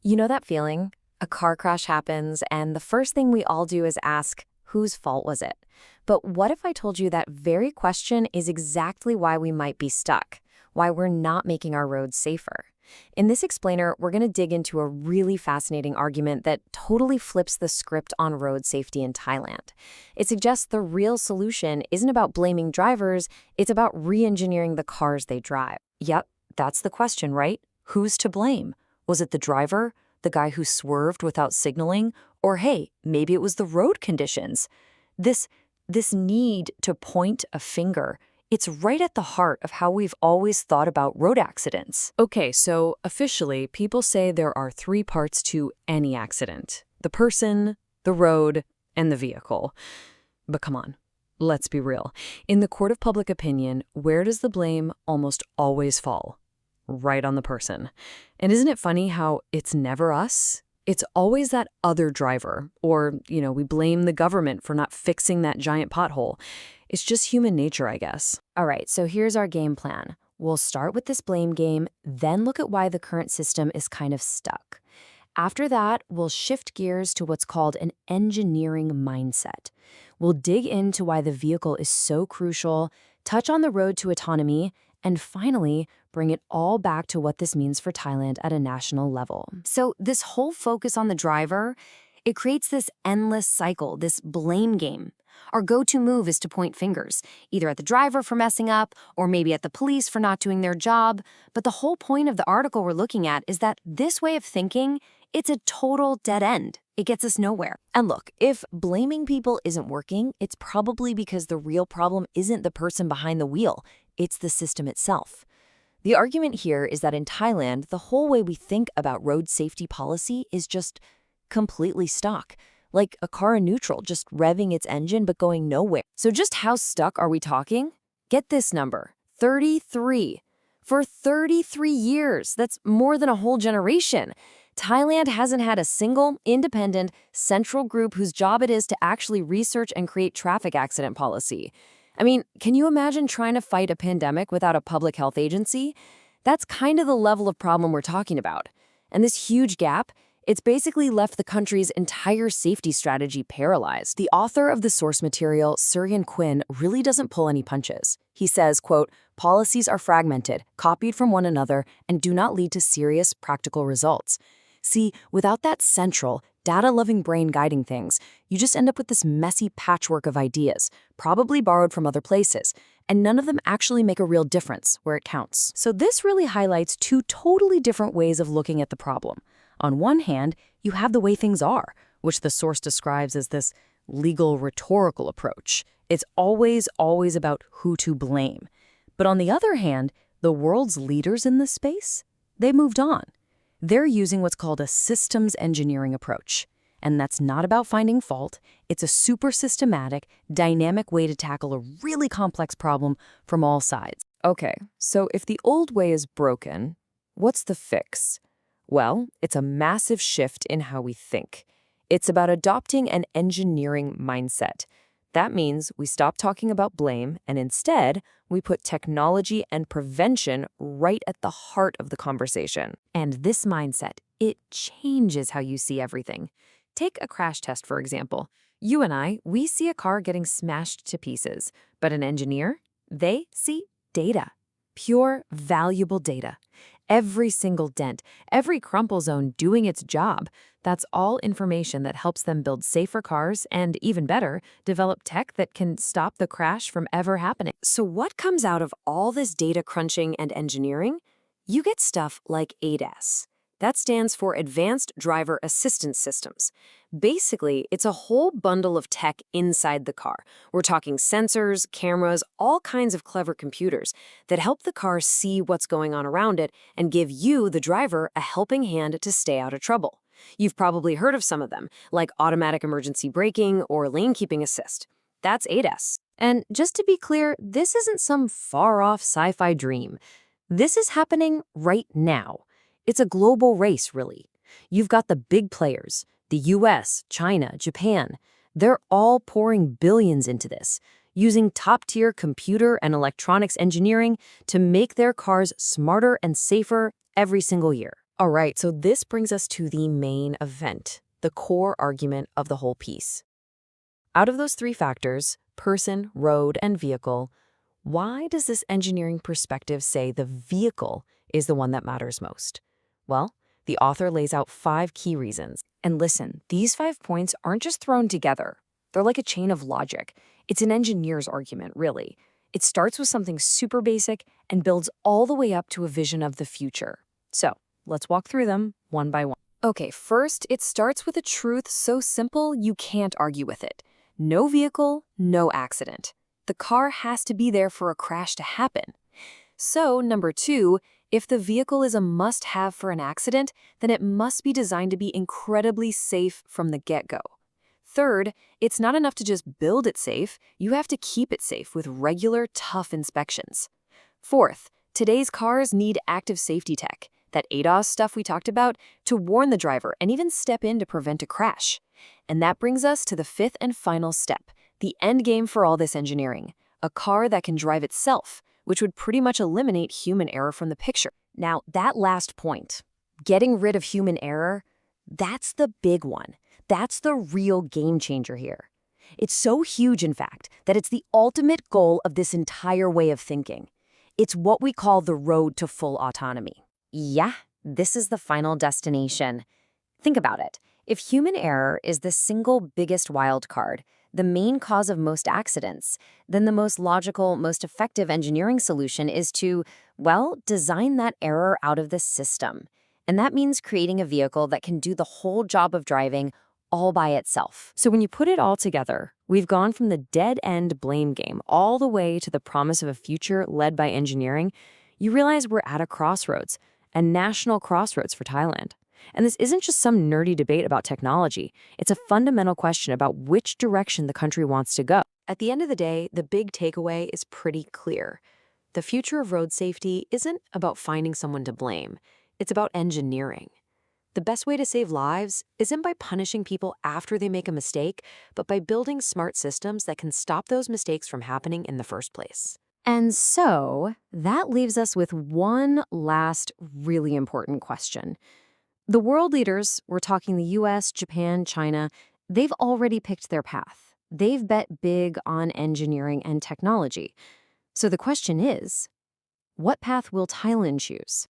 You know that feeling? A car crash happens, and the first thing we all do is ask, whose fault was it? But what if I told you that very question is exactly why we might be stuck, why we're not making our roads safer? In this explainer, we're going to dig into a really fascinating argument that totally flips the script on road safety in Thailand. It suggests the real solution isn't about blaming drivers, it's about re-engineering the cars they drive. Yep, that's the question, right? Who's to blame? Was it the driver? The guy who swerved without signaling? Or hey, maybe it was the road conditions. This need to point a finger, it's right at the heart of how we've always thought about road accidents. Okay, so officially, people say there are three parts to any accident: the person, the road, and the vehicle. But come on, let's be real. In the court of public opinion, where does the blame almost always fall? Right on the person. And isn't it funny how it's never us? It's always that other driver, or, we blame the government for not fixing that giant pothole. It's just human nature, I guess. All right, so here's our game plan. We'll start with this blame game, then look at why the current system is kind of stuck. After that, we'll shift gears to what's called an engineering mindset. We'll dig into why the vehicle is so crucial, touch on the road to autonomy, and finally, bring it all back to what this means for Thailand at a national level. So this whole focus on the driver, it creates this endless cycle, this blame game. Our go-to move is to point fingers, either at the driver for messing up, or maybe at the police for not doing their job. But the whole point of the article we're looking at is that this way of thinking, it's a total dead end. It gets us nowhere. And look, if blaming people isn't working, it's probably because the real problem isn't the person behind the wheel, it's the system itself. The argument here is that in Thailand, the whole way we think about road safety policy is just completely stuck. Like a car in neutral, just revving its engine but going nowhere. So just how stuck are we talking? Get this number, 33. For 33 years, that's more than a whole generation. Thailand hasn't had a single, independent, central group whose job it is to actually research and create traffic accident policy. I mean, can you imagine trying to fight a pandemic without a public health agency? That's kind of the level of problem we're talking about. And this huge gap, it's basically left the country's entire safety strategy paralyzed. The author of the source material, Suryan Quinn, really doesn't pull any punches. He says, quote, "Policies are fragmented, copied from one another, and do not lead to serious practical results." See, without that central, data-loving brain guiding things, you just end up with this messy patchwork of ideas, probably borrowed from other places, and none of them actually make a real difference where it counts. So this really highlights two totally different ways of looking at the problem. On one hand, you have the way things are, which the source describes as this legal rhetorical approach. It's always about who to blame. But on the other hand, the world's leaders in this space, they moved on. They're using what's called a systems engineering approach. And that's not about finding fault. It's a super systematic, dynamic way to tackle a really complex problem from all sides. Okay, so if the old way is broken, what's the fix? Well, it's a massive shift in how we think. It's about adopting an engineering mindset. That means we stop talking about blame and instead we put technology and prevention right at the heart of the conversation. And this mindset, it changes how you see everything. Take a crash test, for example. You and I, we see a car getting smashed to pieces, but an engineer, they see data. Pure, valuable data. Every single dent, every crumple zone doing its job. That's all information that helps them build safer cars and, even better, develop tech that can stop the crash from ever happening. So what comes out of all this data crunching and engineering? You get stuff like ADAS. That stands for Advanced Driver Assistance Systems. Basically, it's a whole bundle of tech inside the car. We're talking sensors, cameras, all kinds of clever computers that help the car see what's going on around it and give you, the driver, a helping hand to stay out of trouble. You've probably heard of some of them, like automatic emergency braking or lane keeping assist. That's ADAS. And just to be clear, this isn't some far-off sci-fi dream. This is happening right now. It's a global race, really. You've got the big players, the US, China, Japan. They're all pouring billions into this, using top-tier computer and electronics engineering to make their cars smarter and safer every single year. All right, so this brings us to the main event, the core argument of the whole piece. Out of those three factors, person, road, and vehicle, why does this engineering perspective say the vehicle is the one that matters most? Well, the author lays out 5 key reasons. And listen, these 5 points aren't just thrown together. They're like a chain of logic. It's an engineer's argument, really. It starts with something super basic and builds all the way up to a vision of the future. So, let's walk through them one by one. Okay, first, it starts with a truth so simple you can't argue with it. No vehicle, no accident. The car has to be there for a crash to happen. So, number 2, if the vehicle is a must-have for an accident, then it must be designed to be incredibly safe from the get-go. Third, it's not enough to just build it safe, you have to keep it safe with regular, tough inspections. Fourth, today's cars need active safety tech, that ADAS stuff we talked about, to warn the driver and even step in to prevent a crash. And that brings us to the 5th and final step, the end game for all this engineering, a car that can drive itself, which would pretty much eliminate human error from the picture. Now, that last point, getting rid of human error, that's the big one. That's the real game changer here. It's so huge, in fact, that it's the ultimate goal of this entire way of thinking. It's what we call the road to full autonomy. Yeah, this is the final destination. Think about it. If human error is the single biggest wild card, the main cause of most accidents, then the most logical, most effective engineering solution is to, well, design that error out of the system. And that means creating a vehicle that can do the whole job of driving all by itself. So when you put it all together, we've gone from the dead-end blame game all the way to the promise of a future led by engineering. You realize we're at a crossroads, a national crossroads for Thailand. And this isn't just some nerdy debate about technology. It's a fundamental question about which direction the country wants to go. At the end of the day, the big takeaway is pretty clear. The future of road safety isn't about finding someone to blame. It's about engineering. The best way to save lives isn't by punishing people after they make a mistake, but by building smart systems that can stop those mistakes from happening in the first place. And so, that leaves us with one last really important question. The world leaders, we're talking the US, Japan, China, they've already picked their path. They've bet big on engineering and technology. So the question is, what path will Thailand choose?